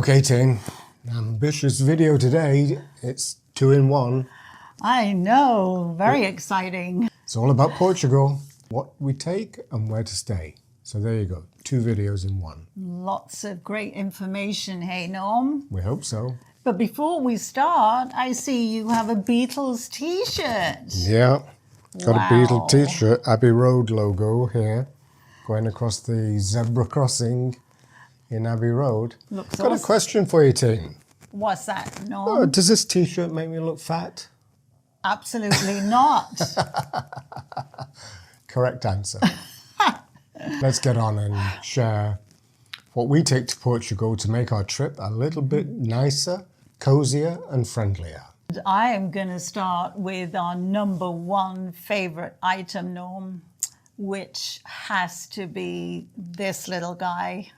Okay, Tin, ambitious video today. It's 2-in-1. I know, very exciting. It's all about Portugal, what we take and where to stay. So there you go, 2 videos in 1. Lots of great information, hey Norm? We hope so. But before we start, I see you have a Beatles t-shirt. Yeah, got a Beatle Wow. t-shirt, Abbey Road logo here, going across the zebra crossing in Abbey Road. Looks Got a awesome. question for you, Tin. What's that, Norm? Does this t-shirt make me look fat? Absolutely not. Correct answer. Let's get on and share what we take to Portugal to make our trip a little bit nicer, cozier and friendlier. I am going to start with our number 1 favorite item, Norm, which has to be this little guy.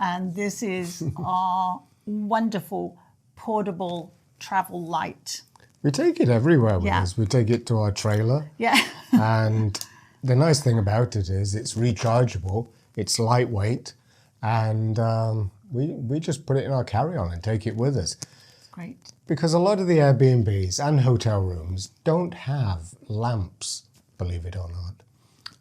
And this is our wonderful portable travel light. We take it everywhere with Yeah. us. We take it to our trailer. Yeah. And the nice thing about it is it's rechargeable, it's lightweight, and we just put it in our carry-on and take it with us. Great. Because a lot of the Airbnbs and hotel rooms don't have lamps, believe it or not.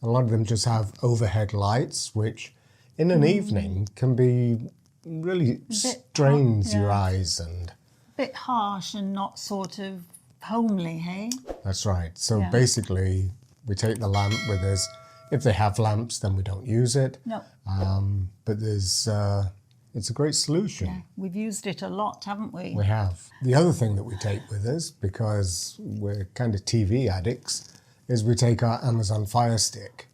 A lot of them just have overhead lights, which in an evening can be really strains your eyes. And Bit harsh and not sort of homely, hey? that's right. So Yeah. basically, we take the lamp with us. If they have lamps, then we don't use it. No. But there's, it's a great solution. Yeah. We've used it a lot, haven't we? We have. The other thing that we take with us, because we're kind of TV addicts, is we take our Amazon Fire Stick.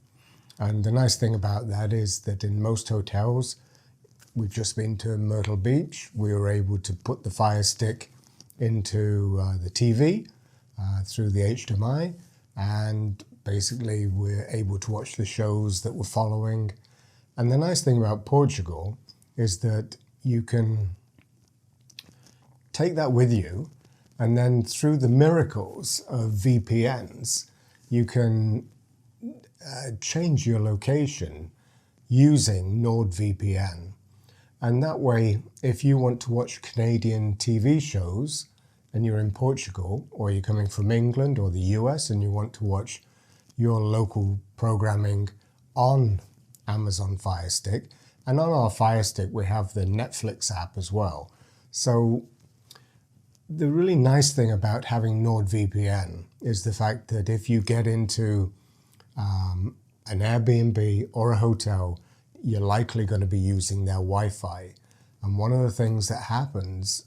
And the nice thing about that is that in most hotels, we've just been to Myrtle Beach, we were able to put the Fire Stick into the TV through the HDMI, and basically we're able to watch the shows that we're following. And the nice thing about Portugal is that you can take that with you, and then through the miracles of VPNs, you can change your location using NordVPN. And that way, if you want to watch Canadian TV shows and you're in Portugal, or you're coming from England or the US and you want to watch your local programming on Amazon Fire Stick, and on our Fire Stick we have the Netflix app as well. So the really nice thing about having NordVPN is the fact that if you get into an Airbnb or a hotel, you're likely going to be using their Wi-Fi. And one of the things that happens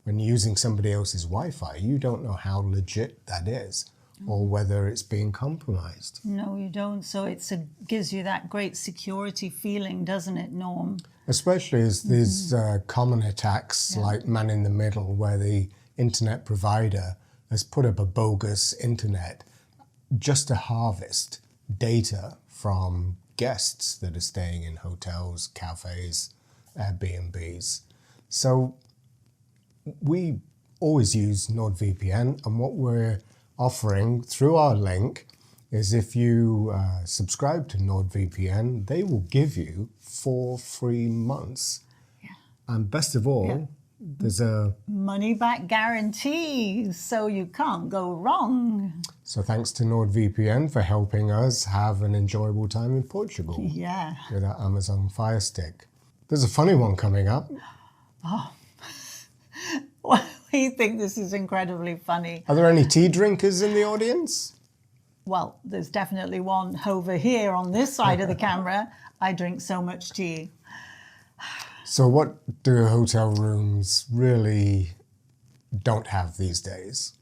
when you're using somebody else's Wi-Fi, you don't know how legit that is or whether it's being compromised. No, you don't. So it gives you that great security feeling, doesn't it, Norm? Especially as there's common attacks like Man in the Middle, where the internet provider has put up a bogus internet just to harvest data from guests that are staying in hotels, cafes, Airbnbs. So we always use NordVPN, and what we're offering through our link is if you subscribe to NordVPN, they will give you 4 free months. Yeah. And best of all, there's a... Money back guarantee, so you can't go wrong. So thanks to NordVPN for helping us have an enjoyable time in Portugal Yeah. with our Amazon Fire Stick. There's a funny one coming up. Well, we think this is incredibly funny. Are there any tea drinkers in the audience? Well, there's definitely one over here on this side of the camera. I drink so much tea. So what do hotel rooms really don't have these days?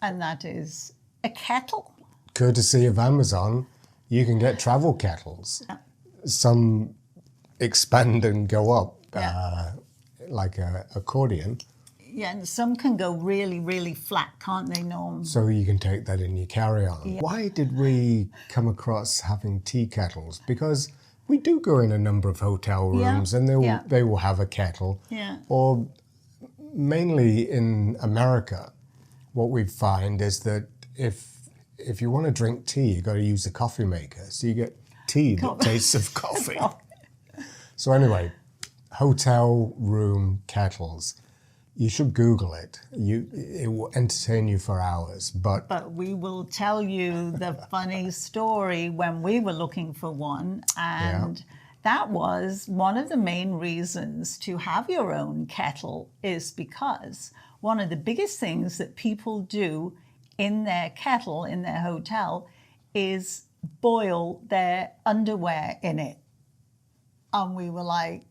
And that is a kettle. Courtesy of Amazon, you can get travel kettles. Yeah. Some expand and go up Yeah. like an accordion. Yeah, and some can go really, really flat, can't they, Norm? So you can take that in your carry-on. Why did we come across having tea kettles? Because we do go in a number of hotel rooms and they will have a kettle. Yeah. Or mainly in America, what we find is that if you want to drink tea, you've got to use a coffee maker. So you get tea that tastes of coffee. So anyway, hotel room kettles. You should Google it. It will entertain you for hours. But we will tell you the funny story when we were looking for one. And that was one of the main reasons to have your own kettle, is because one of the biggest things that people do in their kettle, in their hotel, is boil their underwear in it. And we were like,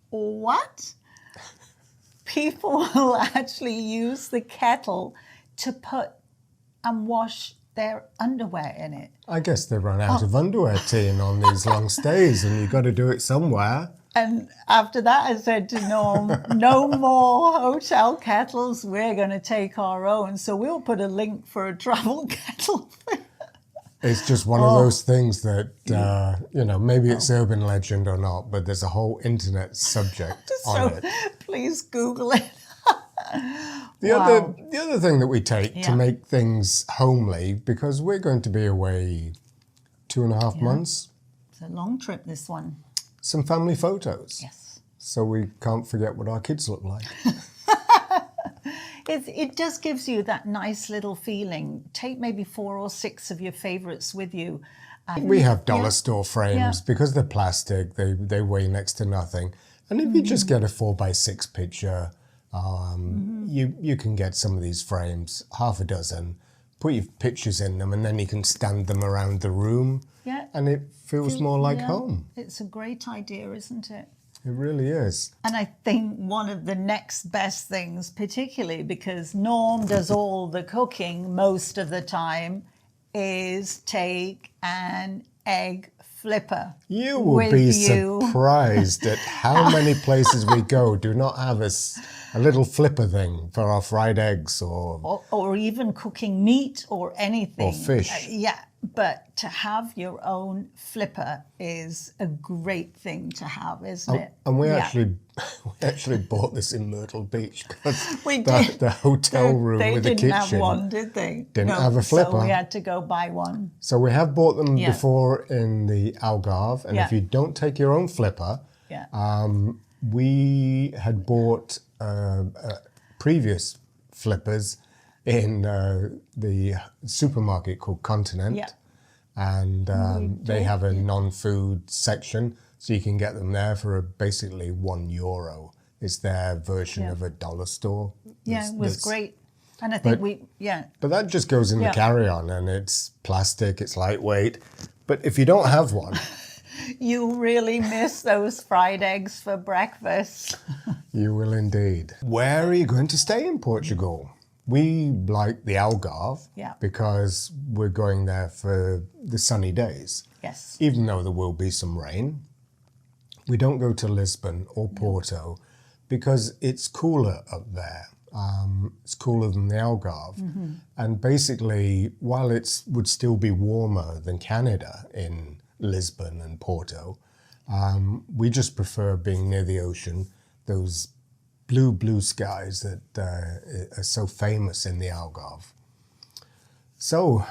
what? People will actually use the kettle to put and wash their underwear in it. I guess they run out of underwear, Teen, on these long stays, and you've got to do it somewhere. And after that, I said to Norm, no more hotel kettles. We're going to take our own. So we'll put a link for a travel kettle. It's just one of those things that, maybe it's urban legend or not, but there's a whole internet subject on it. Please Google it. The other thing that we take to make things homely, because we're going to be away 2.5 months. It's a long trip, this one. Some family photos. Yes. So we can't forget what our kids look like. It just gives you that nice little feeling. Take maybe 4 or 6 of your favorites with you. We have dollar store frames because they're plastic. They weigh next to nothing. And if you just get a 4x6 picture, you can get some of these frames, half a dozen, put your pictures in them, and then you can stand them around the room. Yeah. And it feels more like home. It's a great idea, isn't it? It really is. And I think one of the next best things, particularly because Norm does all the cooking most of the time, is take an egg flipper. You will be surprised at how many places we go do not have a little flipper thing for our fried eggs or even cooking meat or anything. Or fish. But to have your own flipper is a great thing to have, isn't it? And we actually bought this in Myrtle Beach because we did. The hotel room with the kitchen. They didn't have one, did they? Didn't have a flipper. So we had to go buy one. So we have bought them before in the Algarve. And if you don't take your own flipper, we had bought previous flippers in the supermarket called Continent. And they have a non-food section, so you can get them there for basically €1. It's their version of a dollar store. Yeah, it was great. And I think But that just goes in the carry-on, and it's plastic, it's lightweight. But if you don't have one... You really miss those fried eggs for breakfast. You will indeed. Where are you going to stay in Portugal? We like the Algarve because we're going there for the sunny days. Yes. Even though there will be some rain. We don't go to Lisbon or Porto because it's cooler up there. It's cooler than the Algarve. And basically, while it would still be warmer than Canada in Lisbon and Porto, we just prefer being near the ocean, those blue skies that are so famous in the Algarve. So,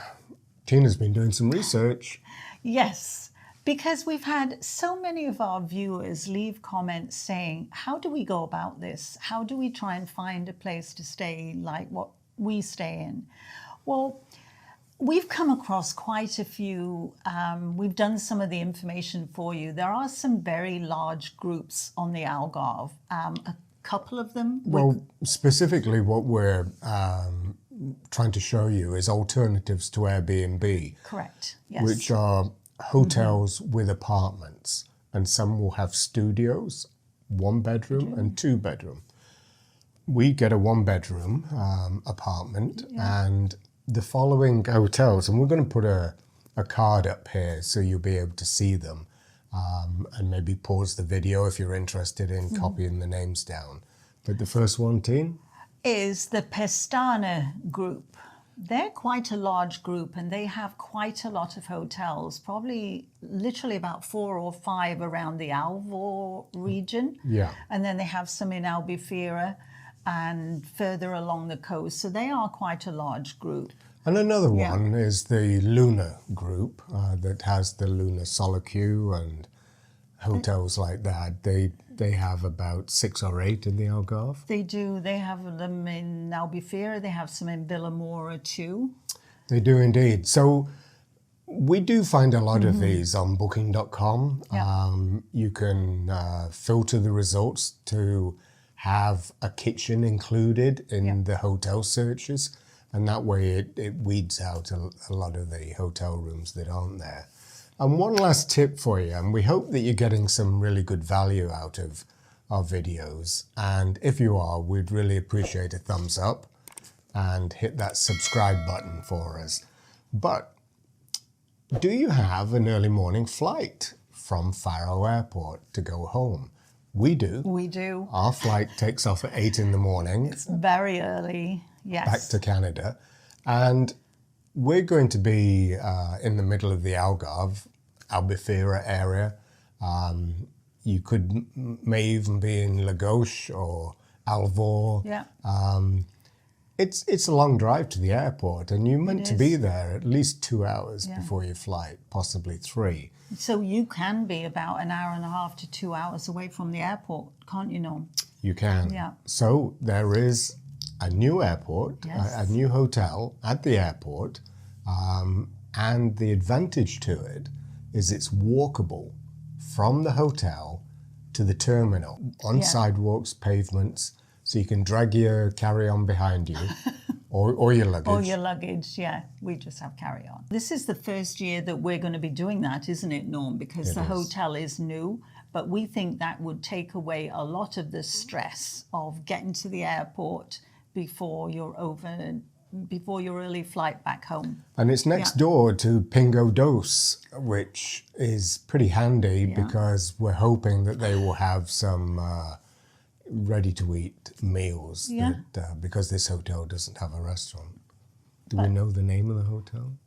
Tina's been doing some research. Yes, because we've had so many of our viewers leave comments saying, how do we go about this? How do we try and find a place to stay like what we stay in? Well, we've come across quite a few. We've done some of the information for you. There are some very large groups on the Algarve. A couple of them. Well, specifically what we're trying to show you is alternatives to Airbnb. Correct, yes. Which are hotels with apartments. And some will have studios, 1 bedroom and 2 bedroom. We get a 1 bedroom apartment and the following hotels, and we're going to put a card up here so you'll be able to see them. And maybe pause the video if you're interested in copying the names down. But the first one, Teen? Is the Pestana group. They're quite a large group and they have quite a lot of hotels, probably literally about 4 or 5 around the Alvor region. Yeah. And then they have some in Albufeira and further along the coast. So they are quite a large group. And another one is the Luna group that has the Luna Solacue and hotels like that. they have about 6 or 8 in the Algarve. They do. They have them in Albufeira. They have some in Villamora too. They do indeed. So we do find a lot of these on booking.com. Yeah. You can filter the results to have a kitchen included in the hotel searches. And that way it weeds out a lot of the hotel rooms that aren't there. And one last tip for you, and we hope that you're getting some really good value out of our videos. And if you are, we'd really appreciate a thumbs up and hit that subscribe button for us. But do you have an early morning flight from Faro Airport to go home? We do. We do. Our flight takes off at 8 in the morning. It's very early. Yes. Back to Canada. And we're going to be in the middle of the Algarve, Albufeira area. You may even be in Lagos or Alvor. Yeah. It's a long drive to the airport, and you're meant to be there at least 2 hours before your flight, possibly 3. So you can be about an hour and a half to 2 hours away from the airport, can't you, Norm? You can. Yeah. So there is a new airport, a new hotel at the airport, and the advantage to it is it's walkable from the hotel to the terminal on sidewalks, pavements, so you can drag your carry-on behind you or your luggage. Or your luggage, yeah. We just have carry-on. This is the first year that we're going to be doing that, isn't it, Norm? Because the hotel is new, but we think that would take away a lot of the stress of getting to the airport before your early flight back home. And it's next door to Pingo Doce, which is pretty handy because we're hoping that they will have some ready-to-eat meals because this hotel doesn't have a restaurant. Do we know the name of the hotel?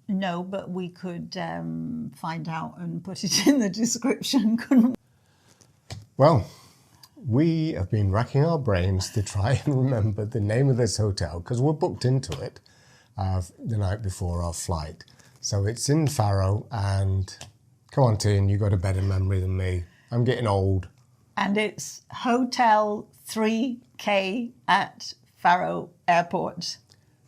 No, but we could find out and put it in the description, couldn't we? Well, we have been racking our brains to try and remember the name of this hotel because we're booked into it the night before our flight. So it's in Faro, and come on, Teen, you got a better memory than me. I'm getting old. And it's Hotel 3K at Faro Airport.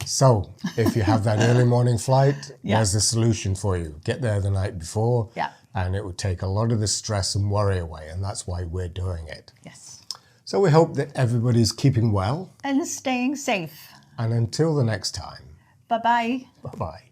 So if you have that early morning flight, there's a solution for you. Get there the night before, and it would take a lot of the stress and worry away, and that's why we're doing it. Yes. So we hope that everybody's keeping well. And staying safe. And until the next time. Bye-bye. Bye-bye.